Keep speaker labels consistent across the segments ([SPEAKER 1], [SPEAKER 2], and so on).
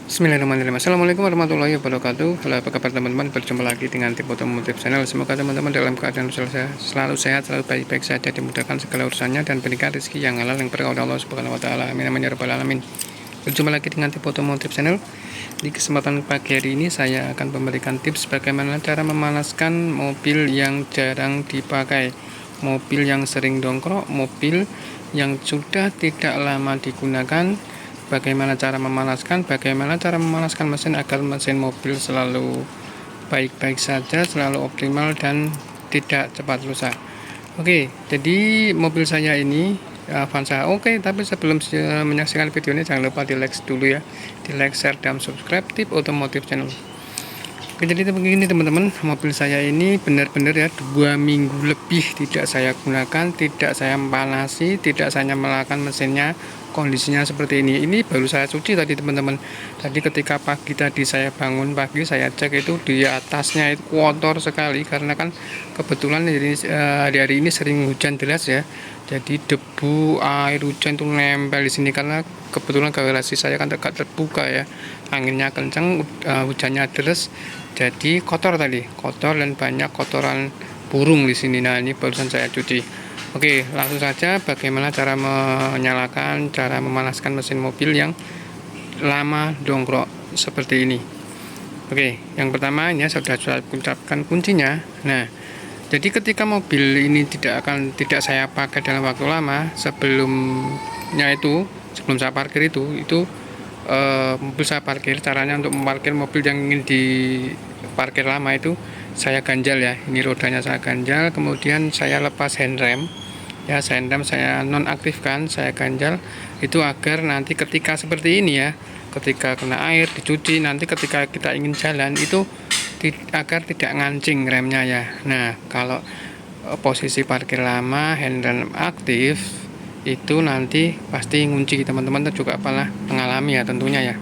[SPEAKER 1] Bismillahirrahmanirrahim. Assalamualaikum warahmatullahi wabarakatuh. Halo, apa kabar teman-teman? Berjumpa lagi dengan Tip Otomotif Channel. Semoga teman-teman dalam keadaan selalu sehat, selalu baik-baik saja, dimudahkan segala urusannya dan berikan rezeki yang halal yang berkah Allah Subhanahu wa taala. Amin amin ya rabbal alamin. Berjumpa lagi dengan Tip Otomotif Channel. Di kesempatan pagi hari ini saya akan memberikan tips bagaimana cara memanaskan mobil yang jarang dipakai, mobil yang sering dongkrok, mobil yang sudah tidak lama digunakan. Bagaimana cara memanaskan mesin agar mesin mobil selalu baik-baik saja, selalu optimal dan tidak cepat rusak. Oke, jadi mobil saya ini Avanza. Oke, tapi sebelum menyaksikan video ini jangan lupa di like dulu ya, di like, share, dan subscribe Tip Otomotif Channel. Oke, jadi begini teman-teman, mobil saya ini benar-benar ya 2 minggu lebih tidak saya gunakan, tidak saya panasi, tidak saya nyalakan mesinnya. Kondisinya seperti ini baru saya cuci tadi teman-teman. Tadi ketika pagi tadi saya bangun pagi, saya cek itu di atasnya itu kotor sekali karena kan kebetulan hari ini sering hujan deras ya. Jadi debu air hujan itu nempel di sini karena kebetulan garasi saya kan dekat terbuka ya, anginnya kencang, hujannya deras, jadi kotor dan banyak kotoran burung di sini. Nah, ini barusan saya cuci. Oke, langsung saja bagaimana cara menyalakan, cara memanaskan mesin mobil yang lama dongkrok seperti ini. Oke, yang pertama ini sudah saya ucapkan kuncinya. Nah, jadi ketika mobil ini tidak saya pakai dalam waktu lama, sebelum saya parkir itu mobil saya parkir. Caranya untuk memarkir mobil yang ingin diparkir lama itu saya ganjal ya, ini rodanya saya ganjal, kemudian saya lepas handrem ya, handrem saya nonaktifkan, saya ganjal itu agar nanti ketika seperti ini ya, ketika kena air dicuci, nanti ketika kita ingin jalan itu agar tidak ngancing remnya ya. Nah, kalau posisi parkir lama handrem aktif itu nanti pasti ngunci, teman-teman juga pernah mengalami ya tentunya ya.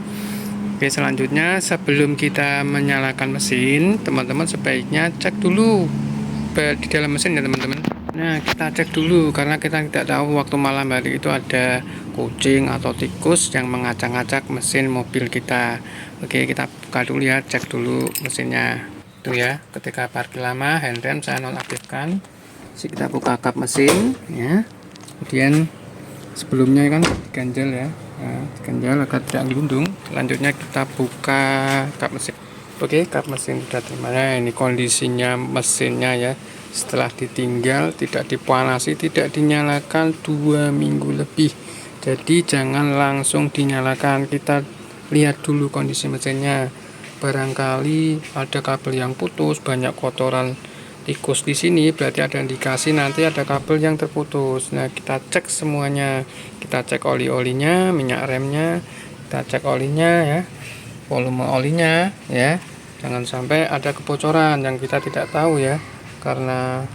[SPEAKER 1] Oke, selanjutnya sebelum kita menyalakan mesin, teman-teman sebaiknya cek dulu di dalam mesin ya teman-teman. Nah, kita cek dulu karena kita tidak tahu waktu malam hari itu ada kucing atau tikus yang mengacak-acak mesin mobil kita. Oke, kita buka dulu ya, cek dulu mesinnya. Tuh ya, ketika parkir lama handrem saya nonaktifkan. Kita buka kap mesin ya. Kemudian sebelumnya kan ganjel ya, ganjal agar tidak gelundung. Selanjutnya kita buka kap mesin. Oke, kap mesin sudah terima. Ini kondisinya mesinnya ya, setelah ditinggal, tidak dipanasi, tidak dinyalakan 2 minggu lebih. Jadi jangan langsung dinyalakan, kita lihat dulu kondisi mesinnya. Barangkali ada kabel yang putus, banyak kotoran tikus di sini, berarti ada indikasi nanti ada kabel yang terputus. Nah, kita cek semuanya, kita cek oli-olinya, minyak remnya, kita cek olinya ya, volume olinya ya, jangan sampai ada kebocoran yang kita tidak tahu ya, karena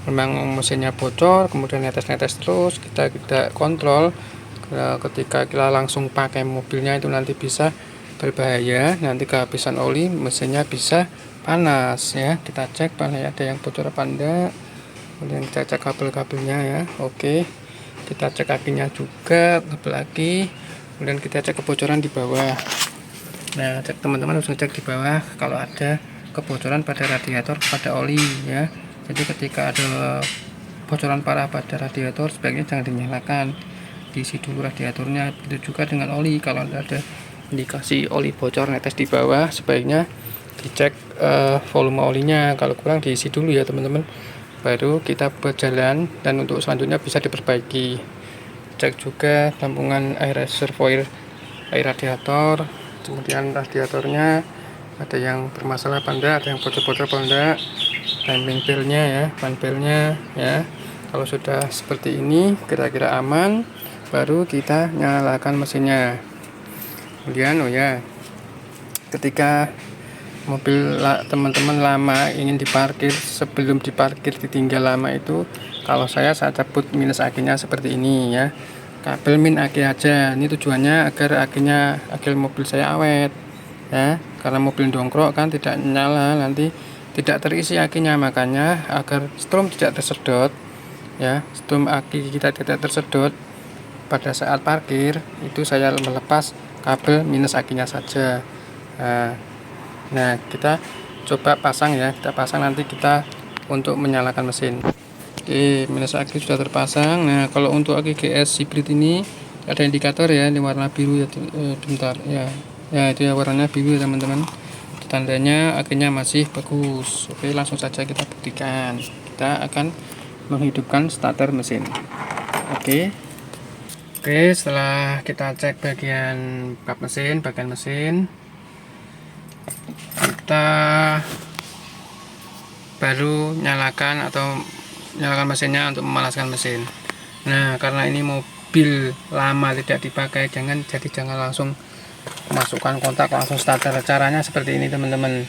[SPEAKER 1] memang mesinnya bocor kemudian netes-netes terus, kita tidak kontrol. Ketika kita langsung pakai mobilnya itu nanti bisa berbahaya, nanti kehabisan oli, mesinnya bisa panas ya. Kita cek ada yang bocor apa enggak, kemudian kita cek kabel-kabelnya ya. Oke, kita cek akinya juga, kabel aki, kemudian kita cek kebocoran di bawah. Nah, cek teman-teman harus ngecek di bawah kalau ada kebocoran pada radiator, pada oli ya. Jadi ketika ada bocoran parah pada radiator sebaiknya jangan dinyalakan, diisi dulu radiatornya. Begitu juga dengan oli, kalau ada indikasi oli bocor netes di bawah sebaiknya dicek volume olinya, kalau kurang diisi dulu ya teman-teman, baru kita berjalan dan untuk selanjutnya bisa diperbaiki. Cek juga tampungan air reservoir air radiator, kemudian radiatornya ada yang bermasalah apa enggak, ada yang bocor-bocor apa enggak, timing belnya ya, ban belnya ya. Kalau sudah seperti ini kira-kira aman, baru kita nyalakan mesinnya. Kemudian ketika mobil teman-teman lama ingin diparkir, sebelum diparkir ditinggal lama itu, kalau saya cabut minus akinya seperti ini ya, kabel min aki aja. Ini tujuannya agar aki mobil saya awet ya, karena mobil dongkrok kan tidak nyala, nanti tidak terisi akinya, makanya agar strom tidak tersedot ya, strom aki kita tidak tersedot pada saat parkir itu saya melepas kabel minus akinya saja. Nah, kita coba pasang ya, kita pasang nanti kita untuk menyalakan mesin. Oke, minus aki sudah terpasang. Nah, kalau untuk aki GS hybrid ini ada indikator ya, ini warna biru ya, bentar ya. Ya, itu ya warnanya biru ya teman-teman. Tandanya akinya masih bagus. Oke, langsung saja kita buktikan. Kita akan menghidupkan starter mesin. Oke, setelah kita cek bagian kap mesin, bagian mesin, kita baru nyalakan mesinnya untuk memanaskan mesin. Nah, karena ini mobil lama tidak dipakai, jangan langsung masukkan kontak langsung starter. Caranya seperti ini teman-teman.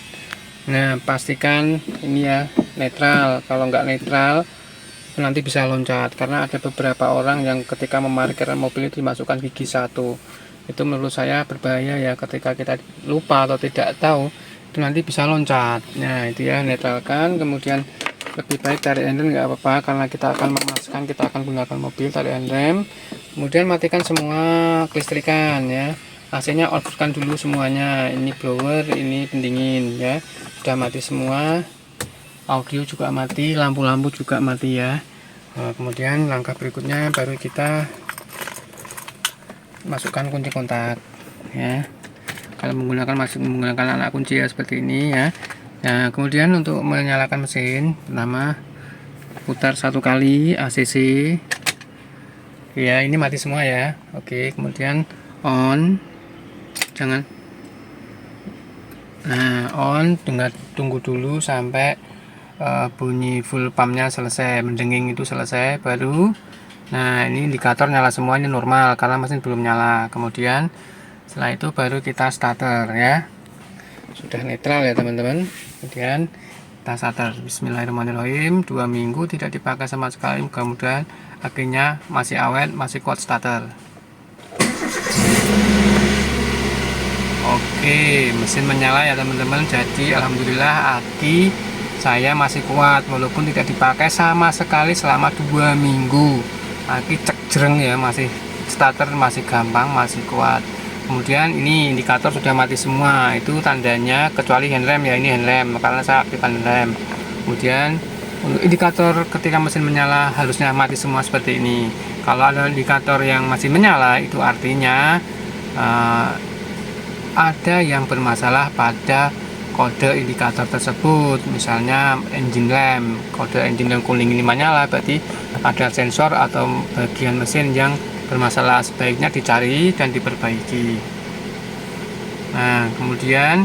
[SPEAKER 1] Nah, pastikan ini ya netral. Kalau nggak netral nanti bisa loncat, karena ada beberapa orang yang ketika memarkirkan mobil itu dimasukkan gigi satu. Itu menurut saya berbahaya ya, ketika kita lupa atau tidak tahu itu nanti bisa loncat. Nah, itu ya, netralkan. Kemudian lebih baik tarik handle nggak apa-apa, karena kita akan memasukkan, kita akan gunakan mobil tarik handle. Kemudian matikan semua kelistrikan ya. AC-nya off-kan dulu semuanya. Ini blower, ini pendingin ya. Sudah mati semua. Audio juga mati, lampu-lampu juga mati ya. Nah, kemudian langkah berikutnya baru kita masukkan kunci kontak ya. Kalau masih menggunakan anak kunci ya seperti ini ya. Nah, kemudian untuk menyalakan mesin, pertama putar satu kali ACC ya, ini mati semua ya. Oke, kemudian on, on, tunggu dulu sampai bunyi full pumpnya selesai, mendenging itu selesai baru. Nah, ini indikator nyala semua, ini normal karena mesin belum nyala. Kemudian setelah itu baru kita starter ya. Sudah netral ya teman-teman. Kemudian kita starter. Bismillahirrahmanirrahim. 2 minggu tidak dipakai sama sekali, mudah-mudahan akinya masih awet, masih kuat starter. Oke, mesin menyala ya teman-teman. Jadi alhamdulillah aki saya masih kuat walaupun tidak dipakai sama sekali selama 2 minggu. Aki cek jereng ya, masih starter masih gampang, masih kuat. Kemudian ini indikator sudah mati semua, itu tandanya, kecuali handrem ya, ini handrem karena saya aktifkan handrem. Kemudian untuk indikator ketika mesin menyala harusnya mati semua seperti ini. Kalau ada indikator yang masih menyala, itu artinya ada yang bermasalah pada kode indikator tersebut. Misalnya engine lamp, kode engine lamp kuning ini menyala, berarti ada sensor atau bagian mesin yang bermasalah, sebaiknya dicari dan diperbaiki. Nah, kemudian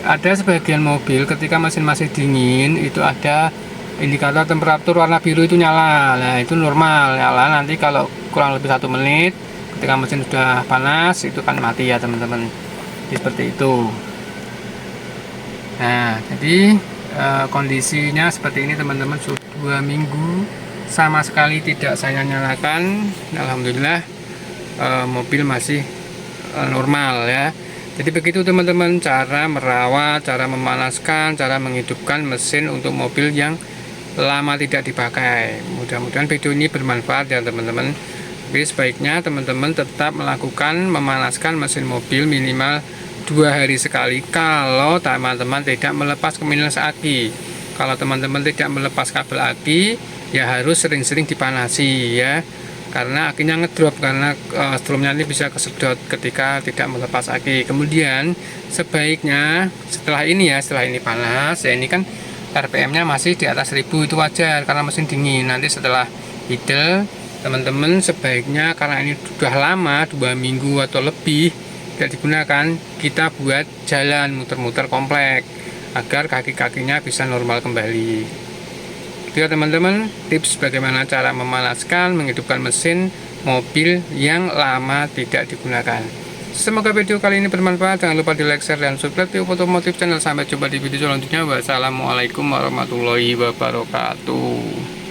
[SPEAKER 1] ada sebagian mobil ketika mesin masih dingin itu ada indikator temperatur warna biru itu nyala. Nah, itu normal nyala, nanti kalau kurang lebih 1 menit ketika mesin sudah panas itu kan mati ya teman-teman. Seperti itu. Nah, jadi kondisinya seperti ini teman-teman. Sudah 2 minggu sama sekali tidak saya nyalakan. Alhamdulillah mobil masih normal ya. Jadi begitu teman-teman cara merawat, cara memanaskan, cara menghidupkan mesin untuk mobil yang lama tidak dipakai. Mudah-mudahan video ini bermanfaat ya teman-teman. Tapi sebaiknya teman-teman tetap melakukan memanaskan mesin mobil minimal 2 hari sekali kalau teman-teman tidak melepas ke minus aki. Kalau teman-teman tidak melepas kabel aki, ya harus sering-sering dipanasi ya, karena akinya ngedrop, karena stromnya ini bisa kesedot ketika tidak melepas aki. Kemudian sebaiknya setelah ini panas ya, ini kan RPM nya masih di atas 1000, itu wajar karena mesin dingin. Nanti setelah idle teman-teman sebaiknya, karena ini sudah lama 2 minggu atau lebih tidak digunakan, kita buat jalan muter-muter komplek agar kaki-kakinya bisa normal kembali. Itu ya teman-teman, tips bagaimana cara memanaskan, menghidupkan mesin mobil yang lama tidak digunakan. Semoga video kali ini bermanfaat. Jangan lupa di like, share, dan subscribe Tio Otomotif Channel. Sampai jumpa di video selanjutnya. Wassalamualaikum warahmatullahi wabarakatuh.